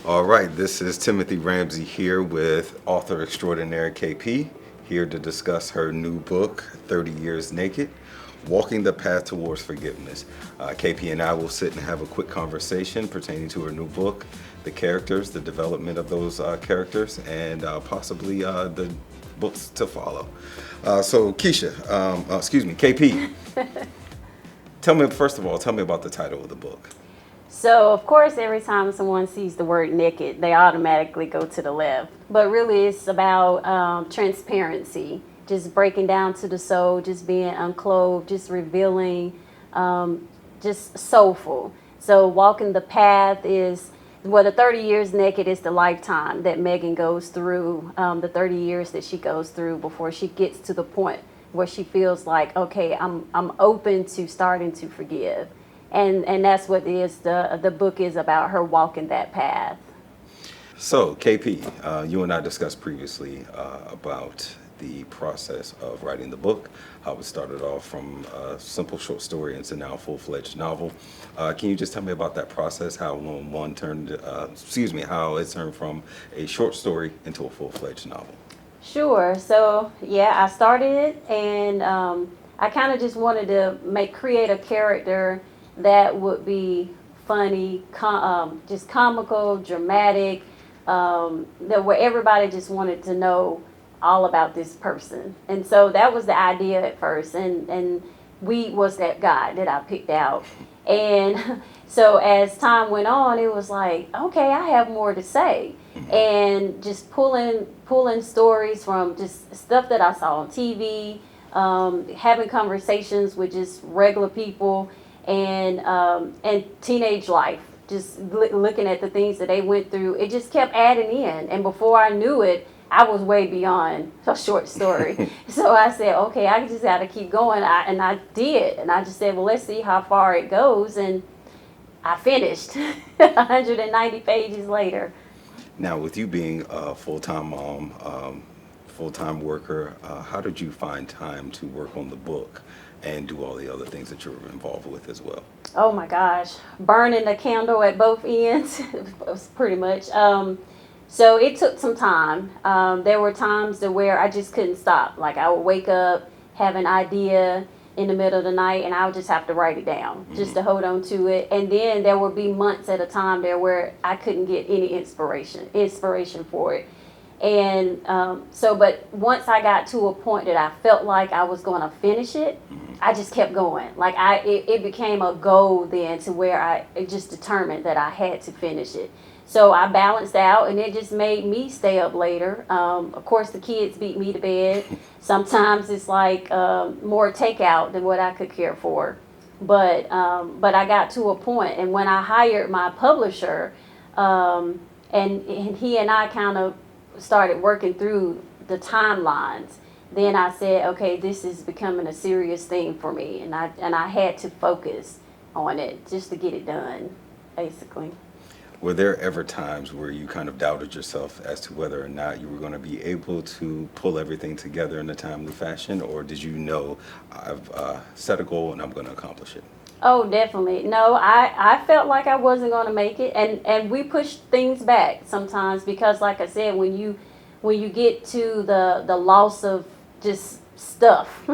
All right, this is Timothy Ramsey here with author extraordinaire KP, here to discuss her new book, 30 Years Naked, Walking the Path Towards Forgiveness. KP and I will sit and have a quick conversation pertaining to her new book, the characters, the development of those characters, and possibly the books to follow. So, Keisha, excuse me, KP, tell me, first of all, tell me about the title of the book. So, of course, every time someone sees the word naked, they automatically go to the left. But really, it's about transparency, just breaking down to the soul, just being unclothed, just revealing, just soulful. So, walking the path is, well, the 30 years naked is the lifetime that Megan goes through, the 30 years that she goes through before she gets to the point where she feels like, okay, I'm open to starting to forgive. And that's what the book is about, her walking that path. So, KP, you and I discussed previously about the process of writing the book, how it started off from a simple short story into now a full-fledged novel. Can you just tell me about that process, how how it turned from a short story into a full-fledged novel? Sure. So yeah, I started it, and I kind of just wanted to create a character that would be funny, just comical, dramatic, that where everybody just wanted to know all about this person. And so that was the idea at first, and we was that guy that I picked out. And so as time went on, it was like, okay, I have more to say. And just pulling stories from just stuff that I saw on TV, having conversations with just regular people, and teenage life, just looking at the things that they went through. It just kept adding in, and before I knew it, I was way beyond a short story. So I said, okay, I just got to keep going. And I did, and I just said, well, let's see how far it goes, and I finished 190 pages later. Now, with you being a full-time mom, full-time worker, how did you find time to work on the book and do all the other things that you're involved with as well? Oh my gosh, burning the candle at both ends, was pretty much. So it took some time. There were times to where I just couldn't stop. Like I would wake up, have an idea in the middle of the night, and I would just have to write it down just to hold on to it. And then there would be months at a time there where I couldn't get any inspiration for it. And but once I got to a point that I felt like I was going to finish it, I just kept going. Like it became a goal then to where I just determined that I had to finish it. So I balanced out, and it just made me stay up later. Of course, the kids beat me to bed. Sometimes it's like more takeout than what I could care for. But I got to a point, and when I hired my publisher, and he and I kind of started working through the timelines, then I said, okay, this is becoming a serious thing for me, and I had to focus on it just to get it done, basically. Were there ever times where you kind of doubted yourself as to whether or not you were going to be able to pull everything together in a timely fashion, or did you know I've set a goal and I'm going to accomplish it? Oh, definitely. No, I felt like I wasn't going to make it, and we pushed things back sometimes because, like I said, when you get to the loss of just stuff,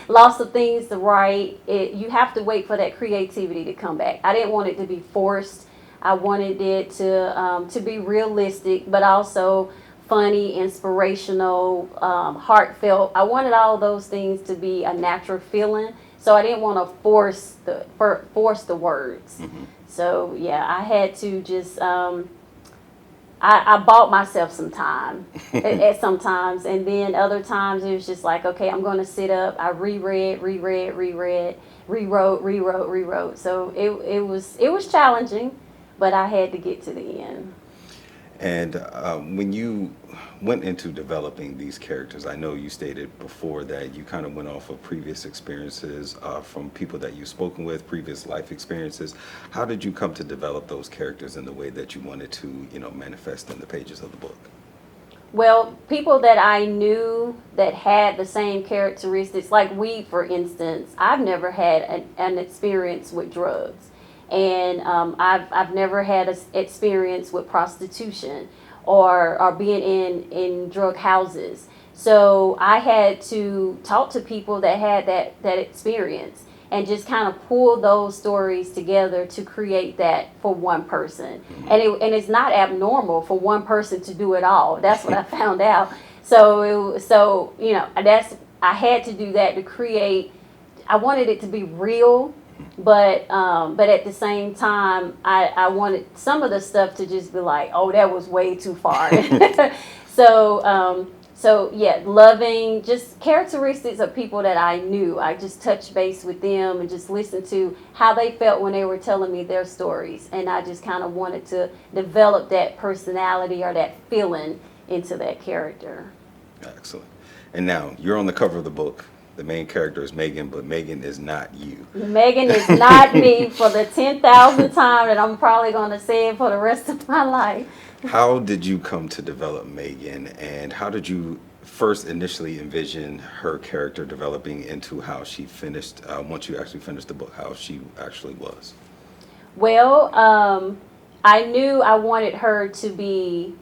loss of things to write, you have to wait for that creativity to come back. I didn't want it to be forced. I wanted it to be realistic, but also funny, inspirational, heartfelt. I wanted all those things to be a natural feeling. So I didn't want to force the words. Mm-hmm. So yeah, I had to just I bought myself some time at sometimes, and then other times it was just like, okay, I'm going to sit up. I reread, rewrote. So it was challenging, but I had to get to the end. And when you went into developing these characters, I know you stated before that you kind of went off of previous experiences from people that you've spoken with, previous life experiences. How did you come to develop those characters in the way that you wanted to, manifest in the pages of the book? Well, people that I knew that had the same characteristics, like weed, for instance, I've never had an experience with drugs. and I've never had an experience with prostitution or being in drug houses. So I had to talk to people that had that experience and just kind of pull those stories together to create that for one person. And it's not abnormal for one person to do it all. That's what I found out. So you know, I had to do that to create. I wanted it to be real, but at the same time, I wanted some of the stuff to just be like, oh, that was way too far. So yeah, loving, just characteristics of people that I knew. I just touched base with them and just listened to how they felt when they were telling me their stories. And I just kind of wanted to develop that personality or that feeling into that character. Excellent. And now you're on the cover of the book. The main character is Megan, but Megan is not you. Megan is not me, for the 10,000th time, and I'm probably going to say it for the rest of my life. How did you come to develop Megan, and how did you first initially envision her character developing into how she finished, once you actually finished the book, how she actually was? Well, I knew I wanted her to be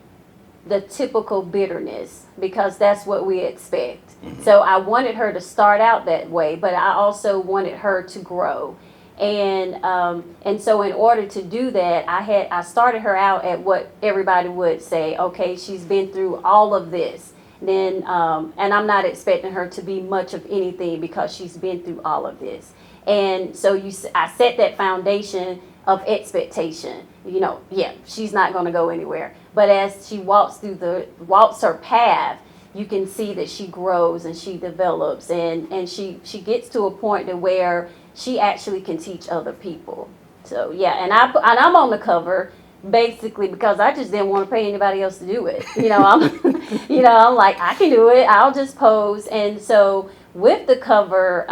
the typical bitterness because that's what we expect. So I wanted her to start out that way, but I also wanted her to grow. And so in order to do that, I started her out at what everybody would say, okay, she's been through all of this. Then and I'm not expecting her to be much of anything because she's been through all of this. And so I set that foundation of expectation. You know, yeah, she's not going to go anywhere. But as she walks her path, you can see that she grows and she develops, and she gets to a point to where she actually can teach other people. So yeah, and I'm on the cover basically because I just didn't want to pay anybody else to do it. You know, I'm like, I can do it. I'll just pose. And so with the cover,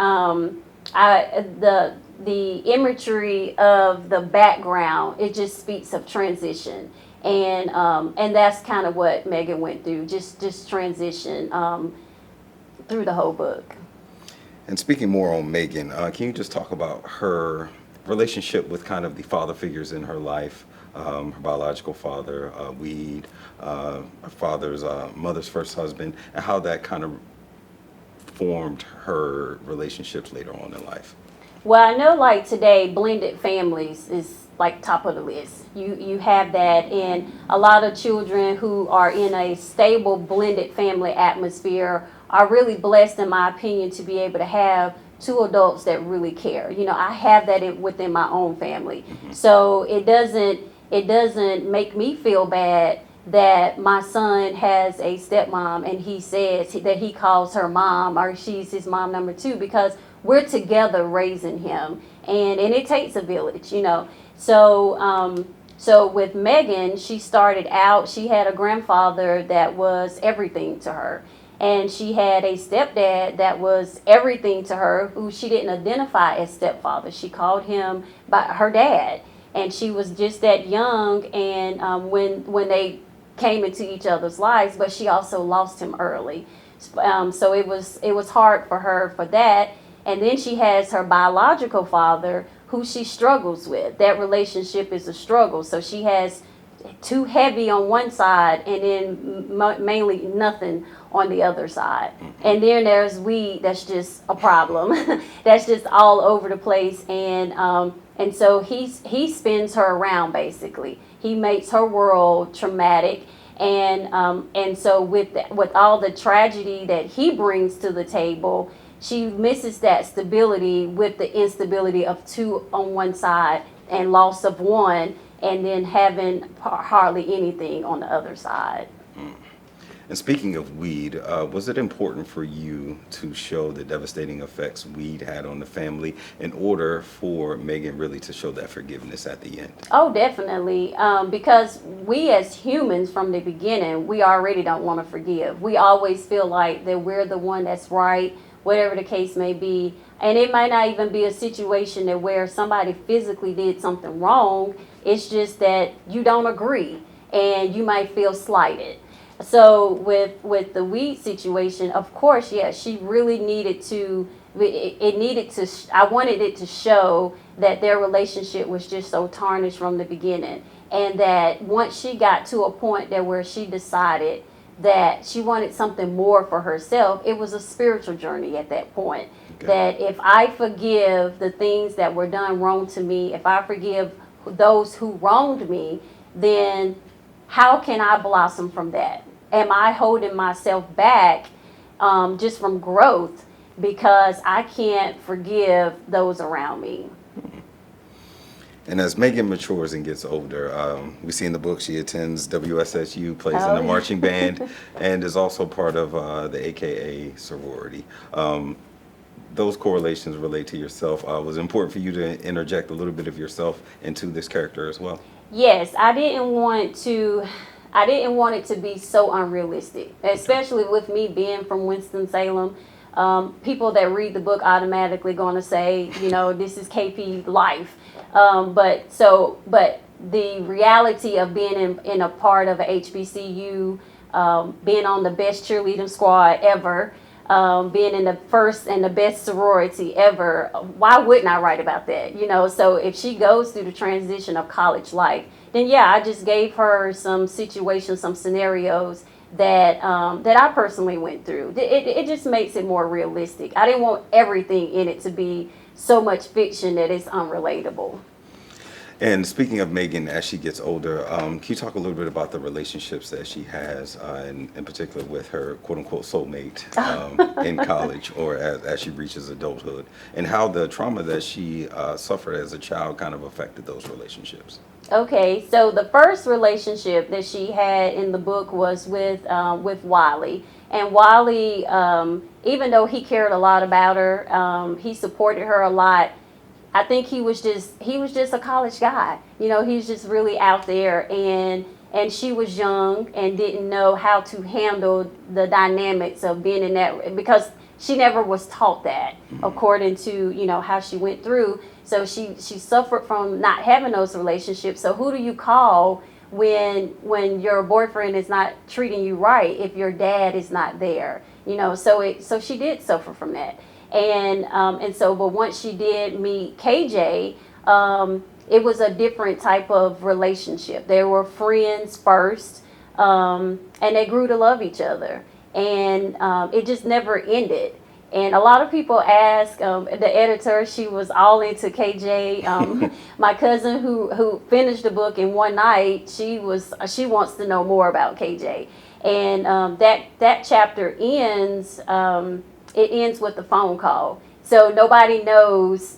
the imagery of the background, it just speaks of transition. And that's kind of what Megan went through, just transition through the whole book. And speaking more on Megan, can you just talk about her relationship with kind of the father figures in her life, her biological father, Weed, her mother's first husband, and how that kind of formed her relationships later on in life? Well, I know like today, blended families is like top of the list. You have that, and a lot of children who are in a stable blended family atmosphere are really blessed, in my opinion, to be able to have two adults that really care. You know, I have that within my own family. So it doesn't make me feel bad that my son has a stepmom and he says that he calls her mom or she's his mom number two, because we're together raising him, and it takes a village, you know. So with Megan, she started out, she had a grandfather that was everything to her. And she had a stepdad that was everything to her, who she didn't identify as stepfather. She called him by her dad. And she was just that young, and when they came into each other's lives, but she also lost him early. So it was hard for her for that. And then she has her biological father, who she struggles with. That relationship is a struggle. So she has too heavy on one side and then mainly nothing on the other side. And then there's Weed, that's just a problem. That's just all over the place. And so he spins her around basically. He makes her world traumatic. And so with all the tragedy that he brings to the table, she misses that stability with the instability of two on one side and loss of one, and then having hardly anything on the other side. And speaking of Weed, was it important for you to show the devastating effects Weed had on the family in order for Megan really to show that forgiveness at the end? Oh, definitely. Because we as humans from the beginning, we already don't want to forgive. We always feel like that we're the one that's right, whatever the case may be. And it might not even be a situation that where somebody physically did something wrong. It's just that you don't agree and you might feel slighted. So with the Weed situation, of course, yeah, she really needed to it needed to. I wanted it to show that their relationship was just so tarnished from the beginning, and that once she got to a point that where she decided that she wanted something more for herself, it was a spiritual journey at that point. Okay. That if I forgive the things that were done wrong to me, if I forgive those who wronged me, then how can I blossom from that? Am I holding myself back just from growth because I can't forgive those around me? And as Megan matures and gets older, we see in the book she attends WSSU, plays in the marching band, and is also part of the AKA sorority. Those correlations relate to yourself. Was it important for you to interject a little bit of yourself into this character as well? Yes, I didn't want it to be so unrealistic, especially with me being from Winston-Salem. People that read the book automatically going to say, this is KP life. But the reality of being in a part of a HBCU, being on the best cheerleading squad ever, being in the first and the best sorority ever, why wouldn't I write about that? So if she goes through the transition of college life, then yeah, I just gave her some situations, some scenarios that I personally went through. It just makes it more realistic. I didn't want everything in it to be so much fiction that it's unrelatable. And speaking of Megan, as she gets older, can you talk a little bit about the relationships that she has, and in particular with her quote-unquote soulmate in college or as she reaches adulthood, and how the trauma that she suffered as a child kind of affected those relationships? Okay, so the first relationship that she had in the book was with Wiley. And Wiley, even though he cared a lot about her, he supported her a lot. I think he was just a college guy. He's just really out there, and she was young and didn't know how to handle the dynamics of being in that, because she never was taught that, according to how she went through. So she suffered from not having those relationships. So who do you call when your boyfriend is not treating you right if your dad is not there? So she did suffer from that. But once she did meet KJ, it was a different type of relationship. They were friends first, and they grew to love each other, and it just never ended. And a lot of people ask the editor, she was all into KJ. My cousin who finished the book in one night, she wants to know more about KJ. And that chapter ends. It ends with a phone call. So nobody knows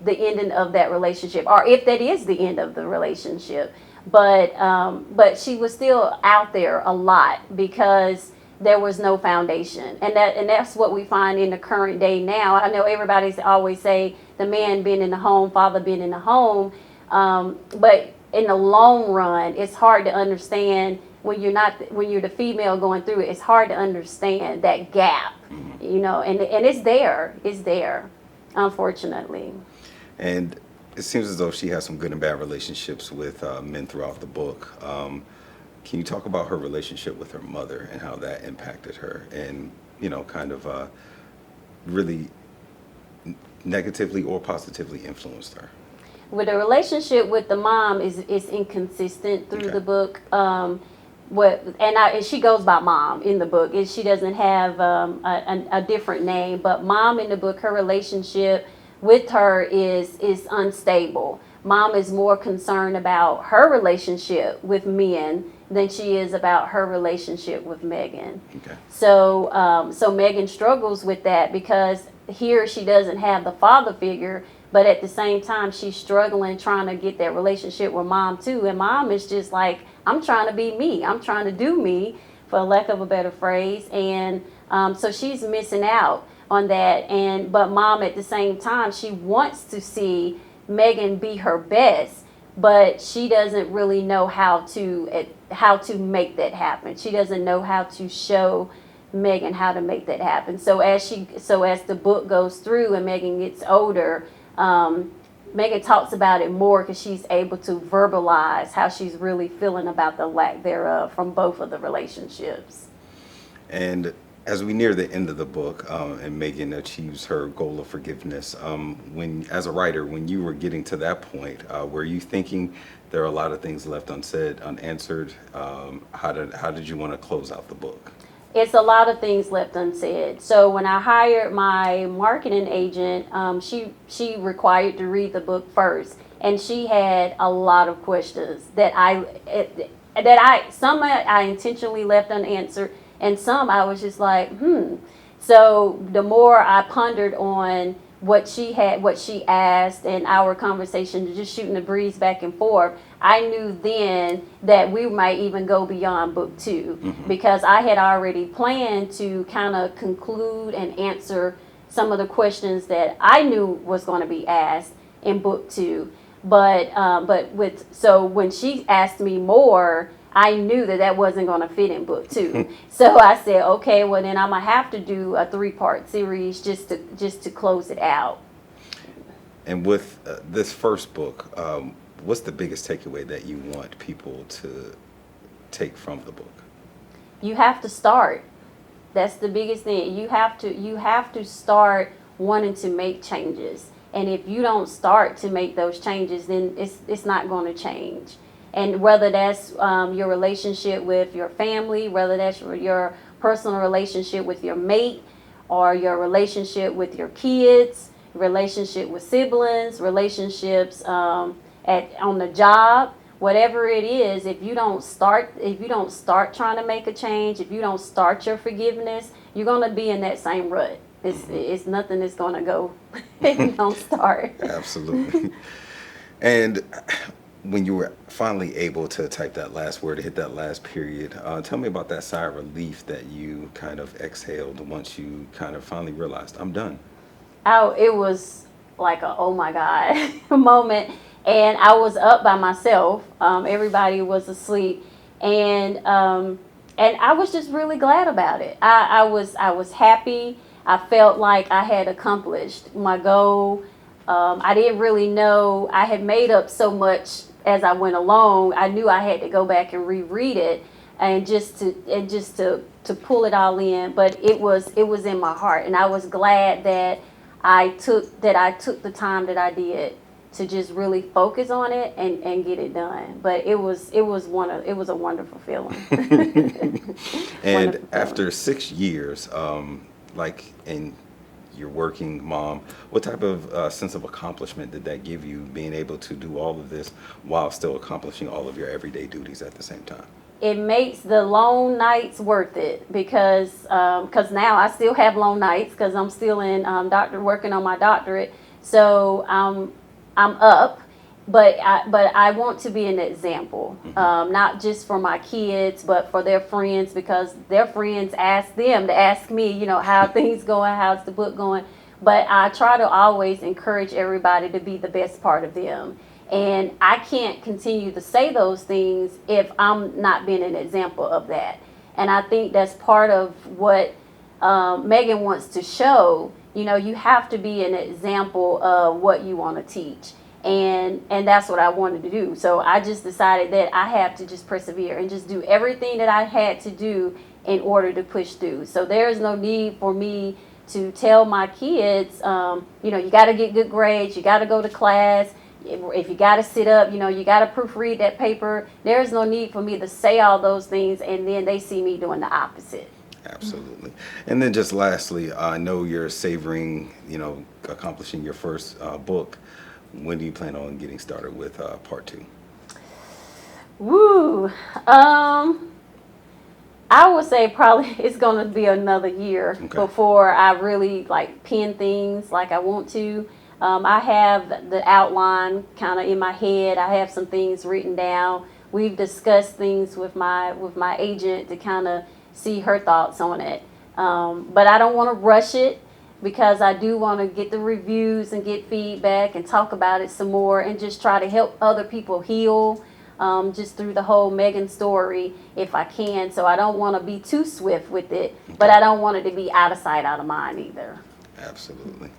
the ending of that relationship, or if that is the end of the relationship. But she was still out there a lot because there was no foundation. And that's what we find in the current day now. I know everybody's always say the man being in the home, father being in the home. But in the long run, it's hard to understand when you're the female going through it. It's hard to understand that gap, and it's there, unfortunately. And it seems as though she has some good and bad relationships with men throughout the book. Can you talk about her relationship with her mother and how that impacted her and, kind of really negatively or positively influenced her? With the relationship with the mom is inconsistent through the book. And she goes by mom in the book. She doesn't have a different name, but mom in the book, her relationship with her is unstable. Mom is more concerned about her relationship with men than she is about her relationship with Megan. Okay. So Megan struggles with that because here she doesn't have the father figure, but at the same time she's struggling trying to get that relationship with mom too. And mom is just like, I'm trying to be me. I'm trying to do me, for lack of a better phrase. And so she's missing out on that. But mom at the same time, she wants to see Megan be her best, but she doesn't really know how to make that happen. She doesn't know how to show Megan how to make that happen. So as the book goes through and Megan gets older, Megan talks about it more because she's able to verbalize how she's really feeling about the lack thereof from both of the relationships. And As we near the end of the book, and Megan achieves her goal of forgiveness, when, as a writer, when you were getting to that point, were you thinking there are a lot of things left unsaid, unanswered? How did you want to close out the book? It's a lot of things left unsaid. So when I hired my marketing agent, she required to read the book first, and she had a lot of questions some I intentionally left unanswered, and some I was just like, So the more I pondered on what she asked, and our conversation, just shooting the breeze back and forth, I knew then that we might even go beyond book 2, because I had already planned to kind of conclude and answer some of the questions that I knew was going to be asked in book 2. But when she asked me more, I knew that wasn't going to fit in book 2. So I said, okay, well then I'm gonna have to do a 3-part series just to close it out. And with this first book, what's the biggest takeaway that you want people to take from the book? You have to start. That's the biggest thing. You have to start wanting to make changes. And if you don't start to make those changes, then it's not going to change. And whether that's your relationship with your family, whether that's your personal relationship with your mate, or your relationship with your kids, relationship with siblings, relationships on the job, whatever it is, if you don't start trying to make a change, if you don't start your forgiveness, you're going to be in that same rut. It's nothing that's going to go if you don't start. Absolutely. And when you were finally able to type that last word, hit that last period, tell me about that sigh of relief that you kind of exhaled once you kind of finally realized, I'm done. Oh, it was like a oh my God moment. And I was up by myself. Everybody was asleep. And I was just really glad about it. I was happy. I felt like I had accomplished my goal. I didn't really know. I had made up so much as I went along. I knew I had to go back and reread it, and just to pull it all in. But it was in my heart, and I was glad that I took the time that I did to just really focus on it and get it done. But it was a wonderful feeling. And Wonderful after feeling. 6 years, and you're working mom, what type of sense of accomplishment did that give you, being able to do all of this while still accomplishing all of your everyday duties at the same time? It makes the long nights worth it, because now I still have long nights because I'm still in working on my doctorate. So I'm up, but I want to be an example, not just for my kids, but for their friends, because their friends ask them to ask me, how are things going, how's the book going. But I try to always encourage everybody to be the best part of them. And I can't continue to say those things if I'm not being an example of that. And I think that's part of what Megan wants to show. You have to be an example of what you want to teach. And that's what I wanted to do. So I just decided that I have to just persevere and just do everything that I had to do in order to push through. So there's no need for me to tell my kids, you got to get good grades, you got to go to class. If you got to sit up, you got to proofread that paper. There's no need for me to say all those things and then they see me doing the opposite. Absolutely. And then just lastly, I know you're savoring, accomplishing your first book. When do you plan on getting started with part 2? Woo. I would say probably it's going to be another year before I really pen things like I want to. I have the outline kind of in my head. I have some things written down. We've discussed things with my agent to kind of see her thoughts on it. But I don't want to rush it, because I do want to get the reviews and get feedback and talk about it some more and just try to help other people heal just through the whole Megan story if I can. So I don't want to be too swift with it, but I don't want it to be out of sight, out of mind either. Absolutely.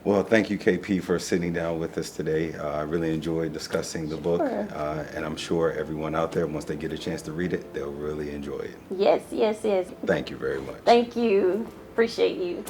Well, thank you, KP, for sitting down with us today. I really enjoyed discussing the book, Sure. and I'm sure everyone out there, once they get a chance to read it, they'll really enjoy it. Yes, yes, yes. Thank you very much. Thank you. Appreciate you.